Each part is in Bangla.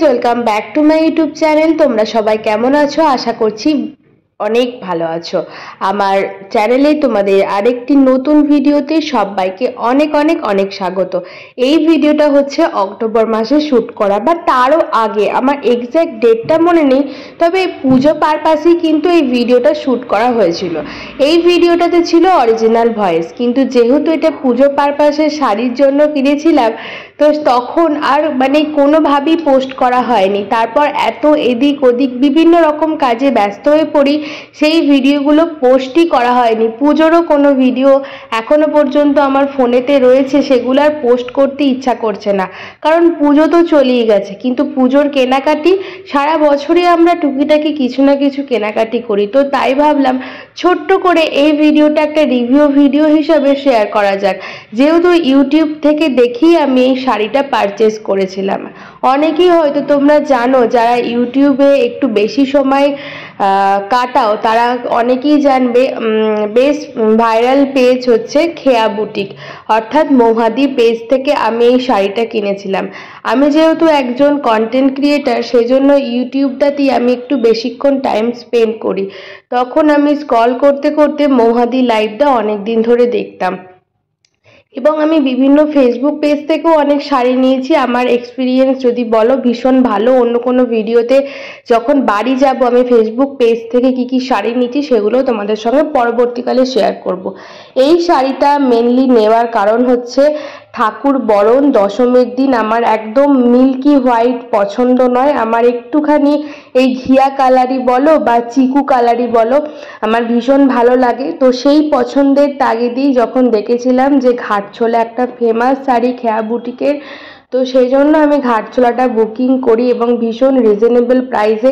Welcome back to my YouTube channel. তোমরা সবাই কেমন আছো? আশা করছি অনেক ভালো আছো। আমার চ্যানেলে তোমাদের আরেকটি নতুন ভিডিওতে সবাইকে অনেক অনেক অনেক স্বাগত। এই ভিডিওটা হচ্ছে অক্টোবর মাসে শ্যুট করা, বা তারও আগে, আমার এক্স্যাক্ট ডেটটা মনে নেই, তবে পুজো পারপাসেই কিন্তু এই ভিডিওটা শ্যুট করা হয়েছিল। এই ভিডিওটাতে ছিল অরিজিনাল ভয়েস, কিন্তু যেহেতু এটা পুজো পারপাসে শাড়ির জন্য কিনেছিলাম, তো তখন আর কোনোভাবেই পোস্ট করা হয়নি। তারপর এত এদিক ওদিক বিভিন্ন রকম কাজে ব্যস্ত হয়ে পড়ি, সেই ভিডিওগুলো পোস্টই করা হয়নি। পুজোরও কোনো ভিডিও এখনো পর্যন্ত আমার ফোনেতে রয়েছে, সেগুলো আর পোস্ট করতে ইচ্ছা করছে না, কারণ পুজো তো চলেই গেছে। কিন্তু পুজোর কেনাকাটি সারা বছরই আমরা টুকিটাকি কিছু না কিছু কেনাকাটি করি, তো তাই ভাবলাম ছোট্ট করে এই ভিডিওটা একটা রিভিউ ভিডিও হিসাবে শেয়ার করা যাক। যেহেতু ইউটিউব থেকে দেখেই আমি এই শাড়িটা পারচেস করেছিলাম। অনেকেই হয়তো তোমরা জানো, যারা ইউটিউবে একটু বেশি সময় কাটাও, তারা অনেকেই জানবে, বেশ ভাইরাল পেজ হচ্ছে খেয়া বুটিক, অর্থাৎ মৌহাদি পেজ থেকে আমি এই শাড়িটা কিনেছিলাম। আমি যেহেতু একজন কন্টেন্ট ক্রিয়েটার, সেজন্য ইউটিউবটাতেই আমি একটু বেশিক্ষণ টাইম স্পেন্ড করি। তখন আমি স্ক্রল করতে করতে মৌহাদি লাইভটা অনেক দিন ধরে দেখতাম, এবং আমি বিভিন্ন ফেসবুক পেজ থেকেও অনেক শাড়ি নিয়েছি। আমার এক্সপিরিয়েন্স যদি বলো, ভীষণ ভালো। অন্য কোনো ভিডিওতে যখন বাড়ি যাব, আমি ফেসবুক পেজ থেকে কি কি শাড়ি নিয়েছি সেগুলো তোমাদের সঙ্গে পরবর্তীকালে শেয়ার করব। এই শাড়িটা মেনলি নেওয়ার কারণ হচ্ছে, ঠাকুর বরণ দশমীর দিন আমার একদম মিল্কি হোয়াইট পছন্দ নয়। আমার একটুখানি এই ঘিয়া কালারই বলো বা চিকু কালারই বলো, আমার ভীষণ ভালো লাগে। তো সেই পছন্দের তাগিদেই যখন দেখেছিলাম যে ঘাটছোলা একটা ফেমাস শাড়ি খেয়া বুটিকের, তো সেই জন্য আমি ঘাটছোলাটা বুকিং করি, এবং ভীষণ রিজনেবল প্রাইসে।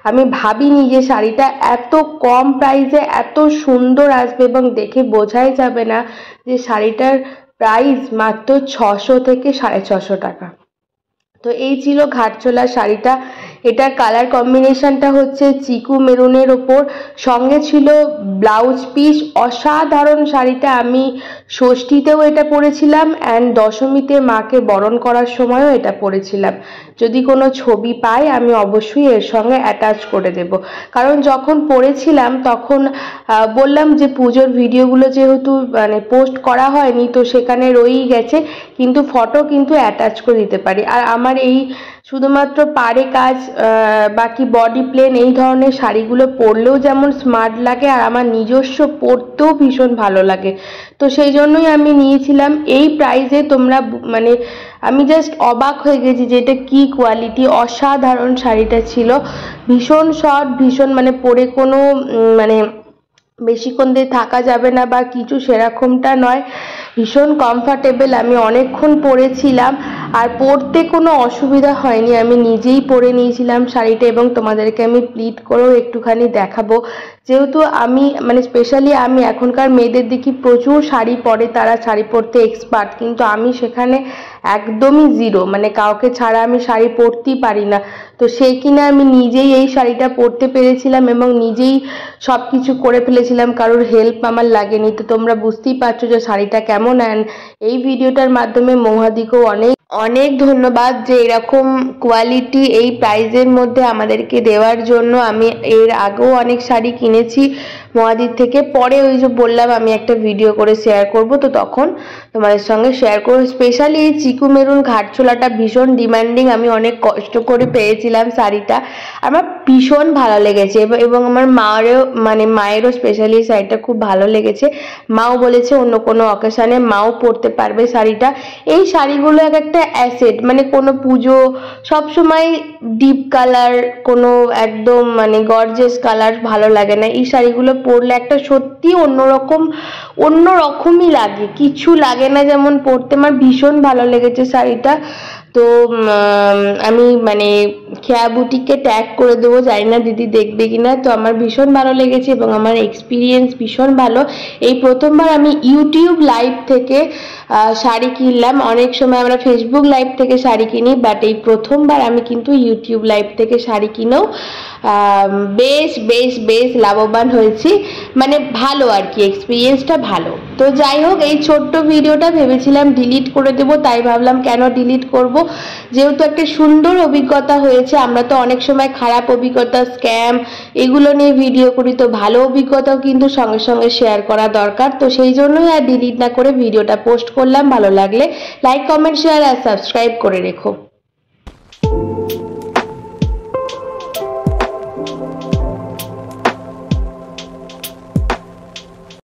আমি ভাবিনি যে শাড়িটা এত কম প্রাইসে এত সুন্দর আসবে, এবং দেখে বোঝাই যাবে না যে শাড়িটার প্রাইস মাত্র 600 থেকে 650 টাকা। তো এই ছিল ঘাটছোলা শাড়িটা। এটার কালার কম্বিনেশনটা হচ্ছে চিকু মেরুনের ওপর, সঙ্গে ছিল ব্লাউজ পিস। অসাধারণ শাড়িটা। আমি ষষ্ঠীতেও এটা পরেছিলাম, অ্যান্ড দশমীতে মাকে বরণ করার সময়ও এটা পরেছিলাম। যদি কোনো ছবি পাই আমি অবশ্যই এর সঙ্গে অ্যাটাচ করে দেব, কারণ যখন পরেছিলাম তখন বললাম যে পুজোর ভিডিওগুলো যেহেতু পোস্ট করা হয়নি, তো সেখানে রয়েই গেছে, কিন্তু ফটো কিন্তু অ্যাটাচ করে দিতে পারি। আর আমার এই শুধুমাত্র পাড়ে কাজ, বাকি বডি প্লেন এই ধরনের শাড়িগুলো পরলেও যেমন স্মার্ট লাগে, আর আমার নিজস্ব পরতেও ভীষণ ভালো লাগে। তো সেই জন্যই আমি নিয়েছিলাম। এই প্রাইসে তোমরা আমি জাস্ট অবাক হয়ে গেছি যে এটা কি কোয়ালিটি। অসাধারণ শাড়িটা ছিল, ভীষণ সফট, ভীষণ পরে কোনো বেশিক্ষণ দিয়ে থাকা যাবে না বা কিছু সেরকমটা নয়, ভীষণ কমফর্টেবল। আমি অনেকক্ষণ পরেছিলাম, আর পরতে কোনো অসুবিধা হয়নি। আমি নিজেই পরে নিয়েছিলাম শাড়িটা, এবং তোমাদেরকে আমি প্লিট করেও একটুখানি দেখাবো। যেহেতু আমি স্পেশালি আমি এখনকার মেয়েদের দেখি প্রচুর শাড়ি পরে, তারা শাড়ি পরতে এক্সপার্ট, কিন্তু আমি সেখানে একদমই জিরো, কাউকে ছাড়া আমি শাড়ি পরতেই পারি না। তো সেই কিনা আমি নিজেই এই শাড়িটা পরতে পেরেছিলাম, এবং নিজেই সব কিছু করে ফেলেছিলাম, কারোর হেল্প আমার লাগেনি। তো তোমরা বুঝতেই পারছো যে শাড়িটা কেমন। অ্যান্ড এই ভিডিওটার মাধ্যমে মৌহাদিকেও অনেক অনেক ধন্যবাদ যে এরকম কোয়ালিটি এই প্রাইজের মধ্যে আমাদেরকে দেওয়ার জন্য। আমি এর আগেও অনেক শাড়ি কিনেছি মৌহাদির থেকে, পরে ওই যে বললাম আমি একটা ভিডিও করে শেয়ার করব, তো তখন তোমাদের সঙ্গে শেয়ার করব। স্পেশালি এই চিকু মেরুন ঘাটছোলাটা ভীষণ ডিমান্ডিং, আমি অনেক কষ্ট করে পেয়েছিলাম শাড়িটা, আমার ভীষণ ভালো লেগেছে। এবং আমার মায়েরও স্পেশালি এই শাড়িটা খুব ভালো লেগেছে। মাও বলেছে অন্য কোনো অকেশনে মাও পরতে পারবে শাড়িটা। এই শাড়িগুলো এক একটা অ্যাসেট, কোনো পুজো সবসময় ডিপ কালার, কোনো একদম গর্জিয়াস কালার ভালো লাগে না। এই শাড়িগুলো পরলে একটা সত্যি অন্যরকমই লাগে, কিছু লাগে না যেমন পরতে। আমার ভীষণ ভালো লেগেছে শাড়িটা। তো আমি খেয়া বুটিককে ট্যাগ করে দেবো, জানি না দিদি দেখবে কিনা। তো আমার ভীষণ ভালো লেগেছে, এবং আমার এক্সপিরিয়েন্স ভীষণ ভালো। এই প্রথমবার আমি ইউটিউব লাইভ থেকে শাড়ি কিনলাম। অনেক সময় আমরা ফেসবুক লাইভ থেকে শাড়ি কিনি, বাট এই প্রথমবার আমি কিন্তু ইউটিউব লাইভ থেকে শাড়ি কিনেও বেশ বেশ বেশ লাভবান হয়েছি। ভালো আর কি, এক্সপিরিয়েন্সটা ভালো। তো যাই হোক, এই ছোট্ট ভিডিওটা ভেবেছিলাম ডিলিট করে দেব, তাই ভাবলাম কেন ডিলিট করব, যেহেতু একটা সুন্দর অভিজ্ঞতা হয়েছে। আমরা তো অনেক সময় খারাপ অভিজ্ঞতা, স্ক্যাম এগুলো নিয়ে ভিডিও করি, তো ভালো অভিজ্ঞতাও কিন্তু সঙ্গে সঙ্গে শেয়ার করা দরকার। তো সেই জন্যই আর ডিলিট না করে ভিডিওটা পোস্ট করলাম। ভালো লাগলে লাইক, কমেন্ট, শেয়ার আর সাবস্ক্রাইব করে রেখো।